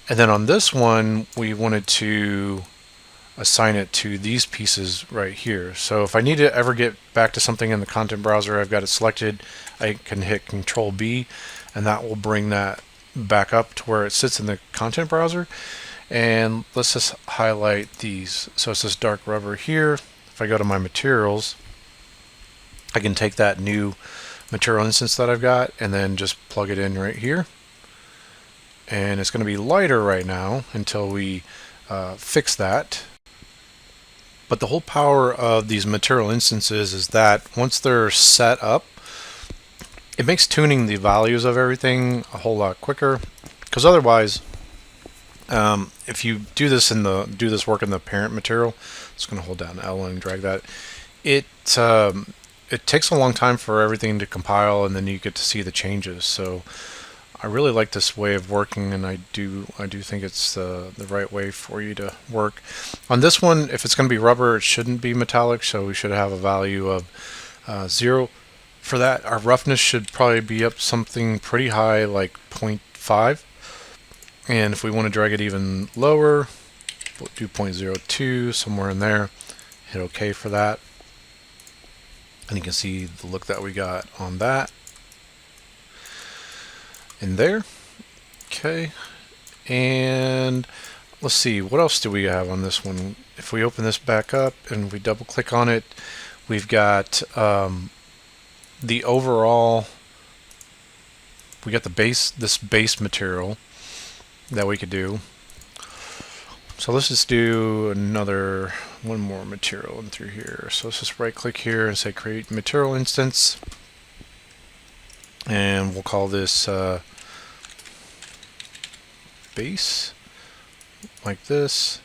And then on this one, we wanted to assign it to these pieces right here. So if I need to ever get back to something in the content browser, I've got it selected, I can hit Control B, and that will bring that back up to where it sits in the content browser. And let's just highlight these. So it's this dark rubber here. If I go to my materials, I can take that new material instance that I've got and then just plug it in right here. And it's going to be lighter right now until we fix that. But the whole power of these material instances is that once they're set up, it makes tuning the values of everything a whole lot quicker. Because otherwise, if you do this work in the parent material, just going to hold down L and drag that. It takes a long time for everything to compile, and then you get to see the changes. So I really like this way of working, and I do think it's the right way for you to work. On this one, if it's going to be rubber, it shouldn't be metallic, so we should have a value of 0. For that, our roughness should probably be up something pretty high, like 0.5. And if we want to drag it even lower, we'll do 0.02, somewhere in there. Hit OK for that. And you can see the look that we got on that. In there. Okay. And let's see, what else do we have on this one? If we open this back up and we double click on it, we've got the overall, we got this base material that we could do. So let's just do one more material in through here. So let's just right click here and say create material instance, and we'll call this base, like this.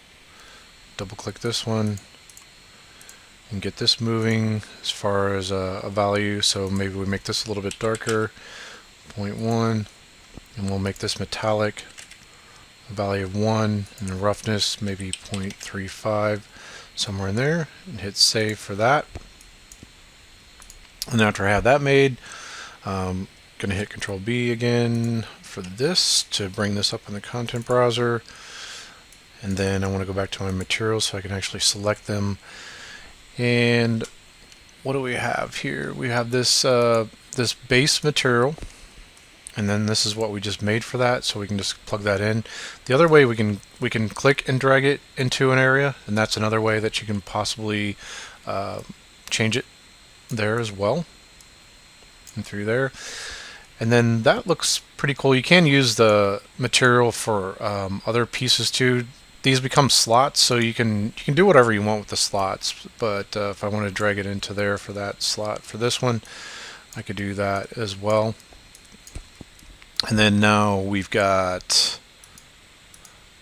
Double click this one and get this moving as far as a value. So maybe we make this a little bit darker, 0.1, and we'll make this metallic, a value of 1, and the roughness maybe 0.35, somewhere in there, and hit save for that. And after I have that made, I'm going to hit Control B again for this to bring this up in the content browser. And then I want to go back to my materials so I can actually select them. And what do we have here? We have this this base material, and then this is what we just made for that, so we can just plug that in. The other way, we can click and drag it into an area, and that's another way that you can possibly change it there as well, and through there. And then that looks pretty cool. You can use the material for other pieces too. These become slots, so you can do whatever you want with the slots. But if I want to drag it into there for that slot for this one, I could do that as well. And then now we've got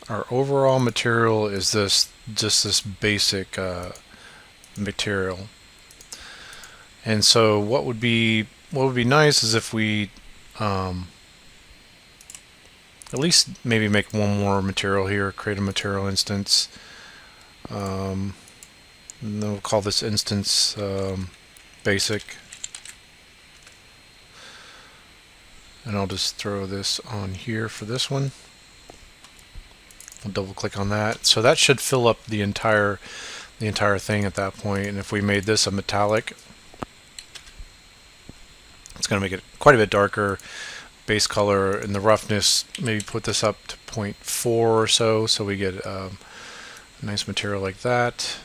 our overall material is just this basic material. And so what would be nice is if we at least maybe make one more material here, create a material instance. And then we'll call this instance basic. And I'll just throw this on here for this one. We'll double click on that. So that should fill up the entire thing at that point. And if we made this a metallic, it's going to make it quite a bit darker. Base color and the roughness, maybe put this up to 0.4 or so we get a nice material like that.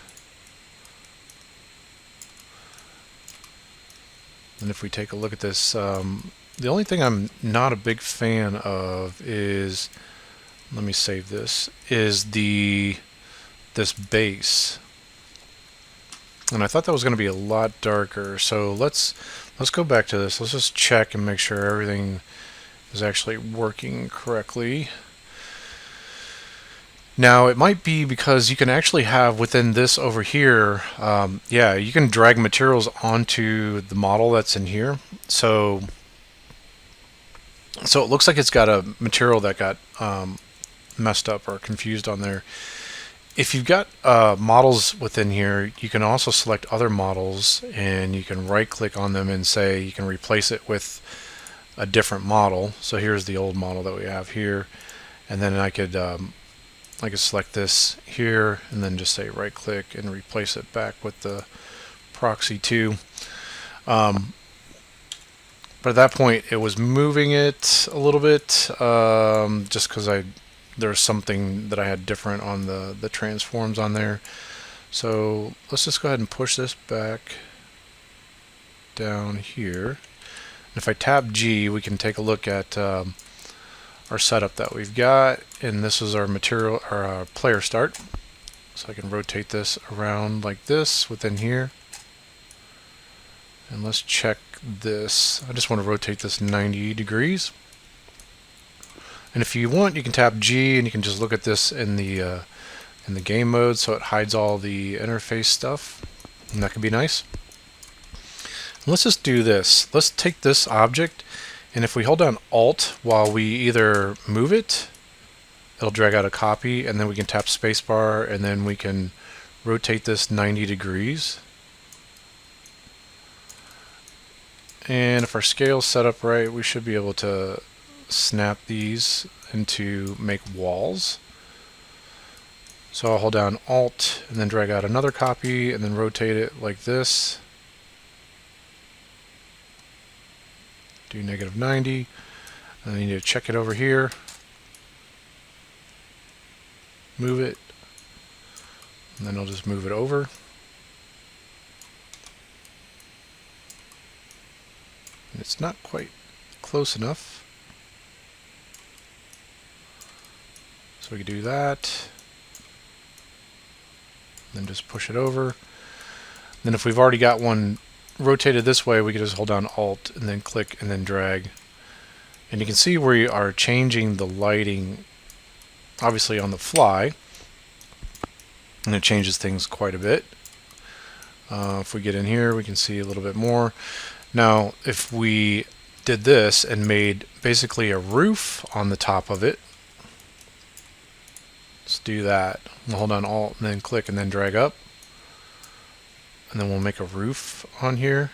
And if we take a look at this, the only thing I'm not a big fan of is let me save this, is this base. And I thought that was going to be a lot darker. So let's go back to this. Let's just check and make sure everything is actually working correctly. Now it might be because you can actually have within this over here, yeah, you can drag materials onto the model that's in here. So it looks like it's got a material that got messed up or confused on there. If you've got models within here, you can also select other models and you can right click on them and say you can replace it with a different model. So here's the old model that we have here, and then I could select this here and then just say right click and replace it back with the proxy 2. But at that point it was moving it a little bit just because there's something that I had different on the transforms on there. So let's just go ahead and push this back down here. And if I tap G, we can take a look at our setup that we've got, and this is our material, our player start. So I can rotate this around like this within here. And let's check this. I just want to rotate this 90 degrees. And if you want, you can tap G and you can just look at this in the game mode, so it hides all the interface stuff, and that can be nice. And let's just do this. Let's take this object, and if we hold down Alt while we either move it, it'll drag out a copy, and then we can tap spacebar, and then we can rotate this 90 degrees. And if our scale's set up right, we should be able to snap these into make walls. So I'll hold down Alt and then drag out another copy and then rotate it like this. Do -90. And I need to check it over here. Move it. And then I'll just move it over. And it's not quite close enough. So we can do that. Then just push it over. Then if we've already got one rotated this way, we can just hold down Alt and then click and then drag. And you can see we are changing the lighting obviously on the fly, and it changes things quite a bit. If we get in here, we can see a little bit more. Now if we did this and made basically a roof on the top of it, let's do that. We'll hold down Alt and then click and then drag up, and then we'll make a roof on here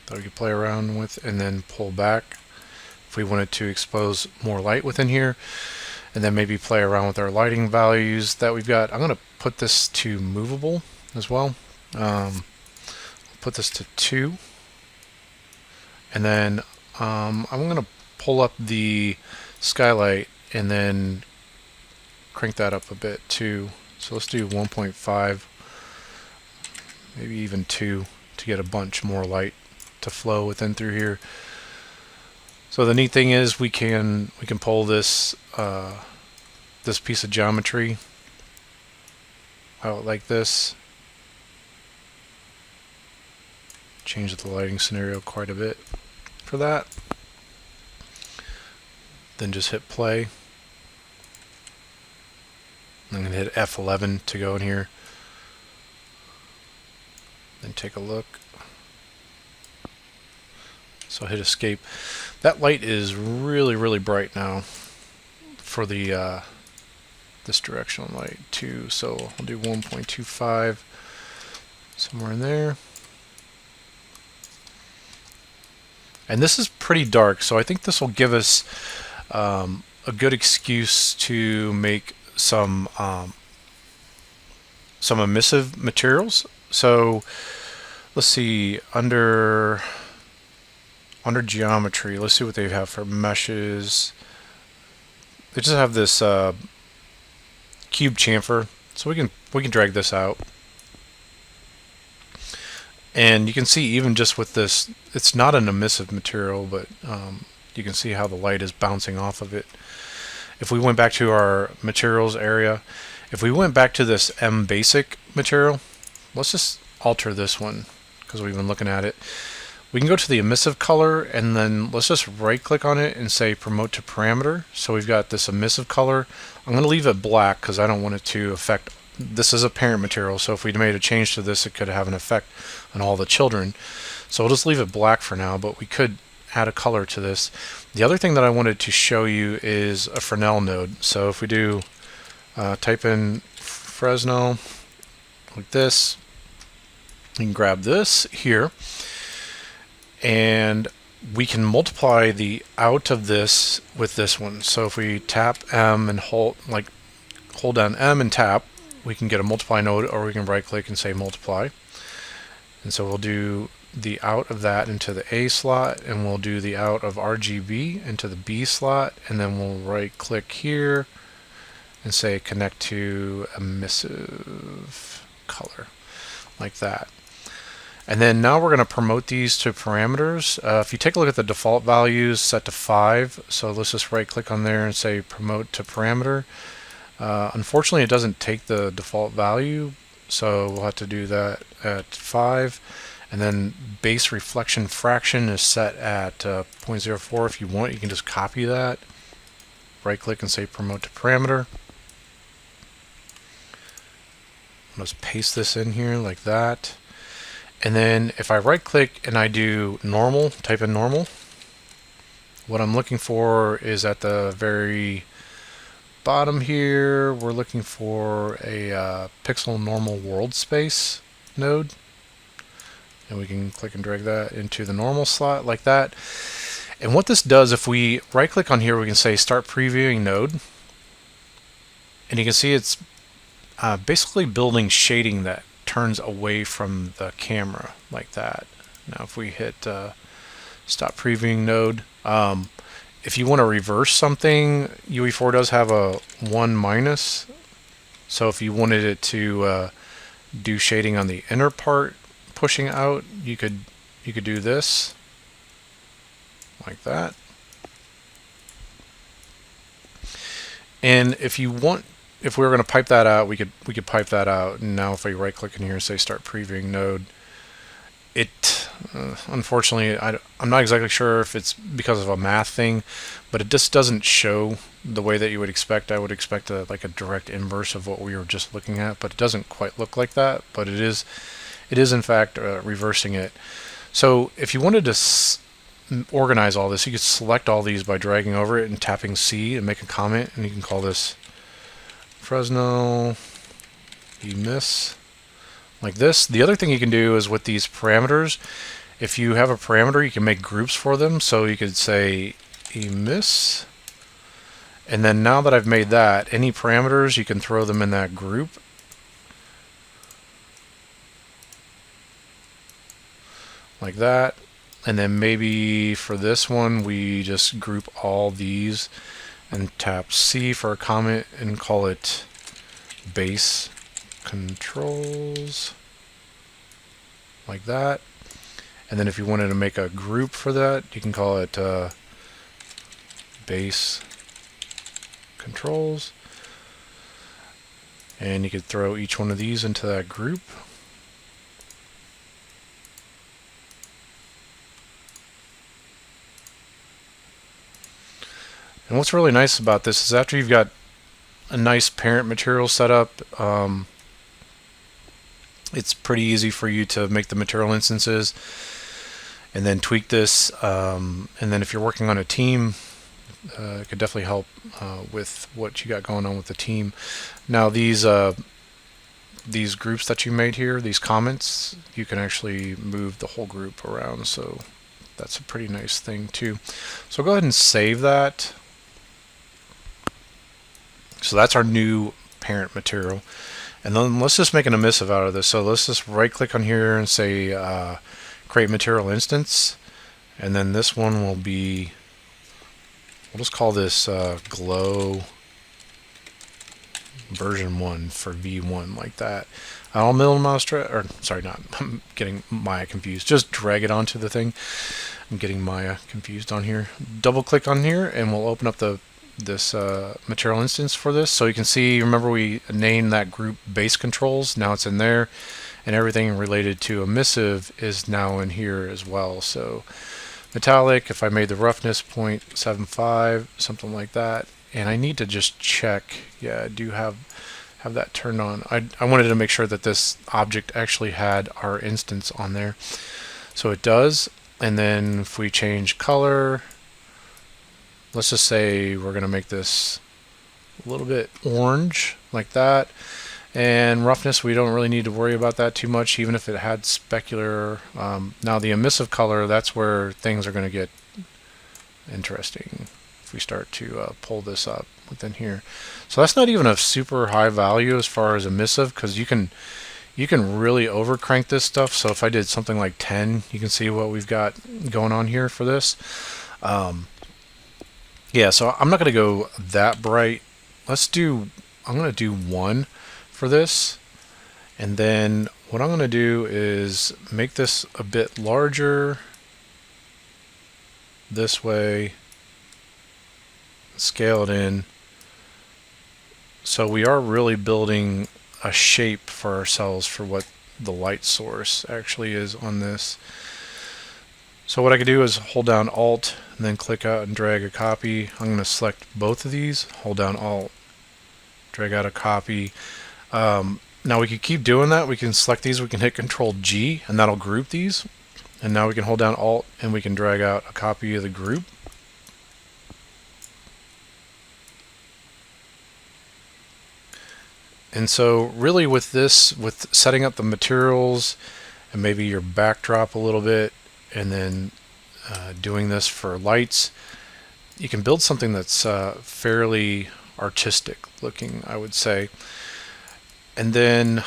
that we could play around with and then pull back if we wanted to expose more light within here, and then maybe play around with our lighting values that we've got. I'm going to put this to movable as well. Put this to 2, and then I'm going to pull up the skylight and then crank that up a bit too. So let's do 1.5, maybe even 2, to get a bunch more light to flow within through here. So the neat thing is we can pull this this piece of geometry out like this. Change the lighting scenario quite a bit for that. Then just hit play. I'm going to hit F11 to go in here. Then take a look. So hit escape. That light is really, really bright now for the this directional light too. So I'll do 1.25 somewhere in there. And this is pretty dark, so I think this will give us a good excuse to make some emissive materials. So let's see, under geometry, let's see what they have for meshes. They just have this cube chamfer, so we can drag this out. And you can see even just with this, it's not an emissive material, but You can see how the light is bouncing off of it. If we went back to our materials area, if we went back to this M basic material, let's just alter this one because we've been looking at it. We can go to the emissive color and then let's just right click on it and say promote to parameter. So we've got this emissive color. I'm going to leave it black because I don't want it to affect, this is a parent material, so if we made a change to this it could have an effect on all the children. So we'll just leave it black for now, but we could add a color to this. The other thing that I wanted to show you is a Fresnel node. So if we do type in Fresnel like this, you can grab this here and we can multiply the out of this with this one. So if we tap M and hold down M and tap, we can get a multiply node, or we can right click and say multiply. And so we'll do the out of that into the A slot, and we'll do the out of RGB into the B slot, and then we'll right click here and say connect to emissive color like that. And then now we're going to promote these to parameters. If you take a look at the default values set to 5, so let's just right click on there and say promote to parameter. Unfortunately it doesn't take the default value, so we'll have to do that at 5. And then base reflection fraction is set at 0.04. If you want, you can just copy that, right click and say promote to parameter. Let's paste this in here like that. And then if I right click and I do normal, type in normal, what I'm looking for is at the very bottom here, we're looking for a pixel normal world space node. And we can click and drag that into the normal slot like that. And what this does, if we right click on here, we can say start previewing node. And you can see it's basically building shading that turns away from the camera like that. Now if we hit stop previewing node, if you want to reverse something, UE4 does have a 1-. So if you wanted it to do shading on the inner part pushing out, you could do this like that. And if you want, if we were going to pipe that out, we could pipe that out. And now if I right click in here and say start previewing node, it unfortunately I'm not exactly sure if it's because of a math thing, but it just doesn't show the way that you would expect. I would expect like a direct inverse of what we were just looking at, but it doesn't quite look like that. But it is in fact reversing it. So if you wanted to organize all this, you could select all these by dragging over it and tapping C and make a comment, and you can call this Fresnel emiss like this. The other thing you can do is with these parameters, if you have a parameter, you can make groups for them. So you could say emiss, and then now that I've made that, any parameters, you can throw them in that group. Like that. And then maybe for this one, we just group all these and tap C for a comment and call it base controls like that. And then if you wanted to make a group for that, you can call it base controls, and you could throw each one of these into that group. And what's really nice about this is after you've got a nice parent material set up, it's pretty easy for you to make the material instances and then tweak this. And then if you're working on a team, it could definitely help with what you got going on with the team. Now these groups that you made here, these comments, you can actually move the whole group around. So that's a pretty nice thing too. So go ahead and save that. So that's our new parent material. And then let's just make an emissive out of this. So let's just right click on here and say create material instance. And then this one will be, we'll just call this glow version 1 for V1 like that. I'll minimize, or sorry, not, I'm getting Maya confused. Just drag it onto the thing. I'm getting Maya confused on here. Double click on here and we'll open up this material instance for this. So you can see, remember we named that group base controls, now it's in there, and everything related to emissive is now in here as well. So metallic, if I made the roughness 0.75, something like that, and I need to just check, yeah, I do have that turned on. I wanted to make sure that this object actually had our instance on there. So it does, and then if we change color, let's just say we're going to make this a little bit orange like that. And roughness, we don't really need to worry about that too much, even if it had specular. Now the emissive color, that's where things are going to get interesting if we start to pull this up within here. So that's not even a super high value as far as emissive, because you can really overcrank this stuff. So if I did something like 10, you can see what we've got going on here for this. Yeah, so I'm not going to go that bright. I'm going to do 1 for this, and then what I'm going to do is make this a bit larger this way, scale it in, so we are really building a shape for ourselves for what the light source actually is on this. So what I could do is hold down Alt and then click out and drag a copy. I'm going to select both of these, hold down Alt, drag out a copy. Now we can keep doing that. We can select these, we can hit Control G, and that'll group these. And now we can hold down Alt and we can drag out a copy of the group. And so really with this, with setting up the materials and maybe your backdrop a little bit, and then doing this for lights, you can build something that's fairly artistic looking, I would say. And then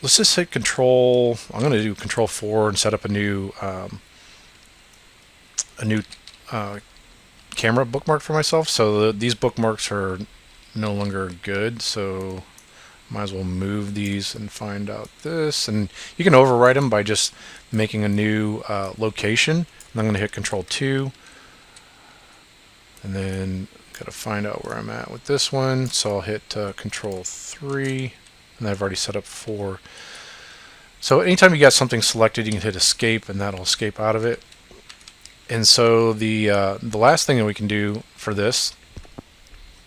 let's just hit Control. I'm going to do Control 4 and set up a new camera bookmark for myself. So these bookmarks are no longer good. So might as well move these and find out this. And you can overwrite them by just making a new location. And I'm going to hit Control 2. And then got to find out where I'm at with this one. So I'll hit Control 3. And I've already set up 4. So anytime you got something selected, you can hit Escape, and that'll escape out of it. And so the last thing that we can do for this,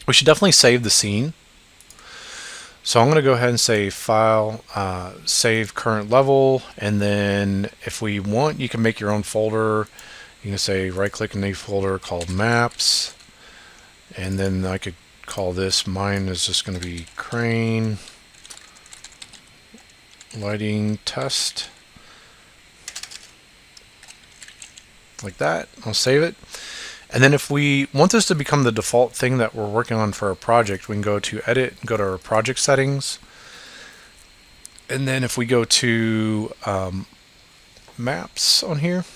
we should definitely save the scene. So I'm going to go ahead and say File, Save Current Level, and then if we want, you can make your own folder. You can say right-click in a folder called Maps, and then I could call this, mine is just going to be Crane Lighting Test, like that. I'll save it. And then if we want this to become the default thing that we're working on for our project, we can go to Edit, go to our project settings, and then if we go to Maps on here,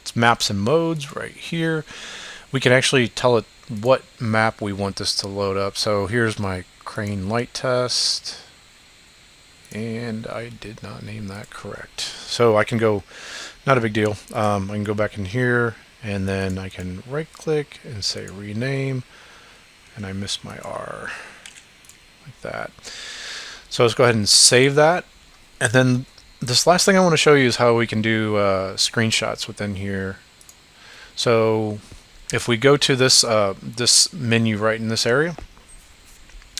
it's Maps and Modes right here, we can actually tell it what map we want this to load up. So here's my Crane Light Test, and I did not name that correct. So I can go, not a big deal, I can go back in here, and then I can right click and say rename, and I missed my R, like that. So let's go ahead and save that. And then this last thing I want to show you is how we can do screenshots within here. So if we go to this this menu right in this area,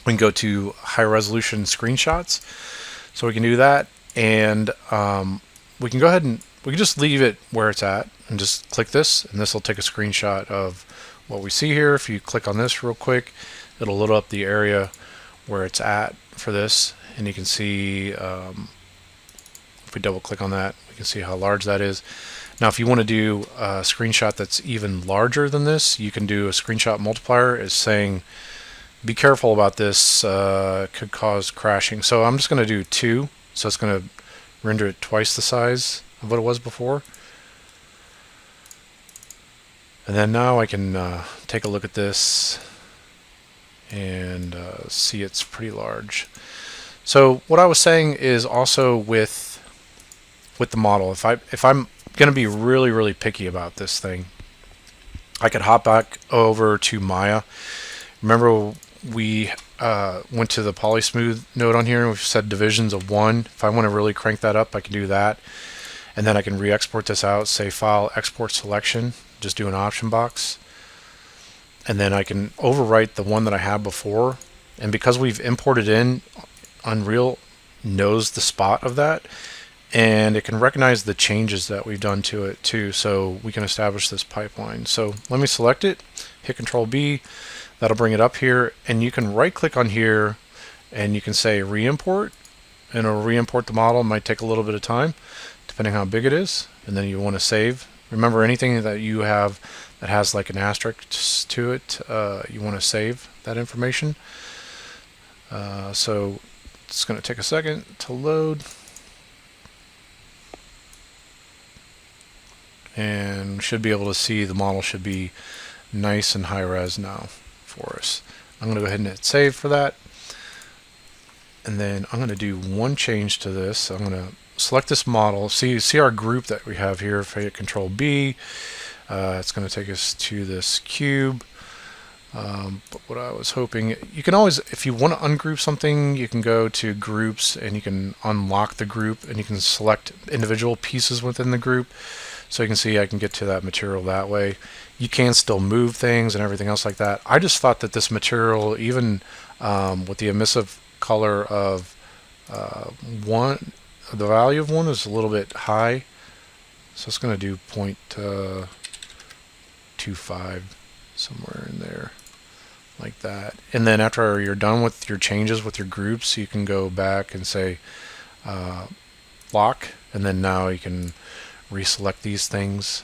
we can go to high resolution screenshots. So we can do that, and we can go ahead and we can just leave it where it's at and just click this, and this will take a screenshot of what we see here. If you click on this real quick, it'll load up the area where it's at for this, and you can see if we double click on that, we can see how large that is. Now if you want to do a screenshot that's even larger than this, you can do a screenshot multiplier. Is saying be careful about this, it could cause crashing. So I'm just going to do 2, so it's going to render it twice the size of what it was before. And then now I can take a look at this and see it's pretty large. So what I was saying is also with the model, if I'm going to be really picky about this thing. I could hop back over to Maya. Remember we went to the polysmooth node on here and we've said divisions of 1. If I want to really crank that up, I can do that. And then I can re-export this out, say File, Export Selection, just do an option box. And then I can overwrite the one that I had before. And because we've imported in, Unreal knows the spot of that. And it can recognize the changes that we've done to it too. So we can establish this pipeline. So let me select it, hit Control B. That'll bring it up here. And you can right click on here and you can say re-import. And it'll re-import the model. It might take a little bit of time, depending how big it is. And then you want to save. Remember, anything that you have that has like an asterisk to it, you want to save that information. So it's going to take a second to load. And we should be able to see the model should be nice and high res now for us. I'm going to go ahead and hit save for that. And then I'm going to do one change to this. I'm going to select this model. See our group that we have here. If I hit Control B, it's going to take us to this cube. But what I was hoping, you can always, if you want to ungroup something, you can go to groups and you can unlock the group and you can select individual pieces within the group. So you can see I can get to that material that way. You can still move things and everything else like that. I just thought that this material, even with the emissive color of 1, the value of 1 is a little bit high. So it's going to do 0.25 somewhere in there, like that. And then after you're done with your changes with your groups, you can go back and say lock, and then now you can reselect these things.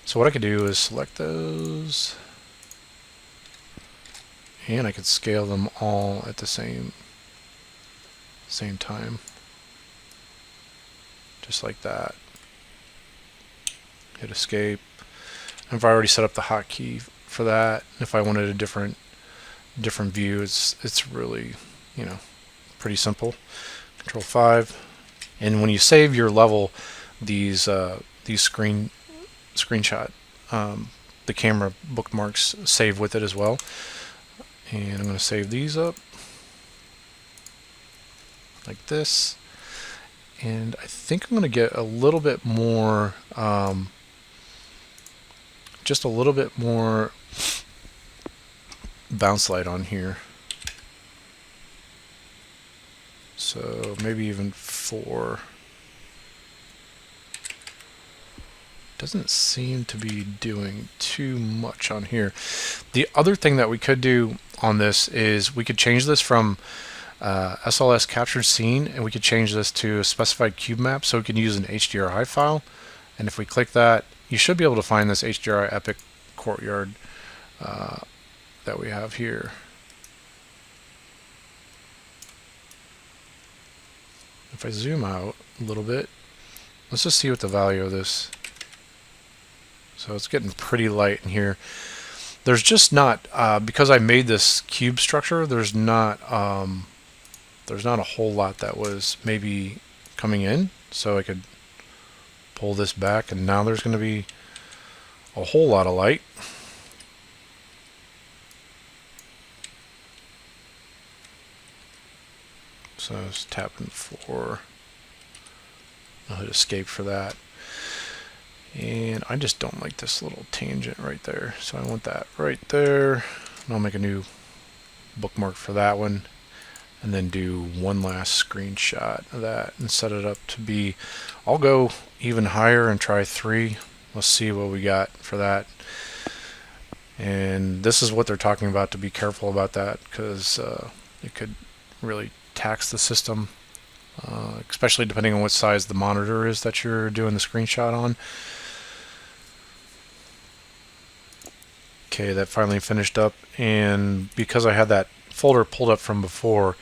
So what I could do is select those, and I could scale them all at the same time, just like that. Hit escape. And if I already set up the hotkey for that, if I wanted a different view, it's really, you know, pretty simple. Control 5, and when you save your level, these screenshot, the camera bookmarks save with it as well. And I'm going to save these up like this. And I think I'm going to get a little bit more, just a little bit more bounce light on here. So maybe even 4. Doesn't seem to be doing too much on here. The other thing that we could do on this is we could change this from SLS captured scene, and we could change this to a specified cube map, so we can use an HDRI file. And if we click that, you should be able to find this HDRI epic courtyard that we have here. If I zoom out a little bit, let's just see what the value of this. So it's getting pretty light in here. There's just not, because I made this cube structure, there's not a whole lot that was maybe coming in. So I could pull this back, and now there's going to be a whole lot of light. So I was tapping for, I'll hit escape for that. And I just don't like this little tangent right there. So I want that right there. And I'll make a new bookmark for that one. And then do one last screenshot of that and set it up to be, I'll go even higher and try 3. Let's see what we got for that. And this is what they're talking about, to be careful about that, because it could really tax the system, especially depending on what size the monitor is that you're doing the screenshot on. Okay, that finally finished up, and because I had that folder pulled up from before,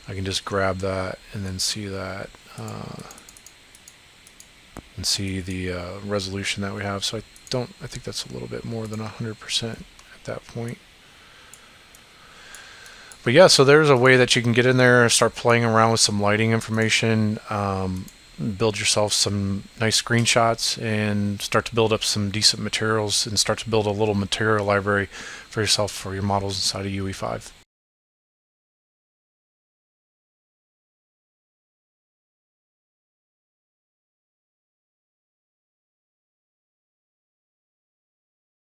I can just grab that and then see that and see the resolution that we have. So I think that's a little bit more than 100% at that point. But yeah, so there's a way that you can get in there and start playing around with some lighting information. build yourself some nice screenshots and start to build up some decent materials and start to build a little material library for yourself for your models inside of UE5.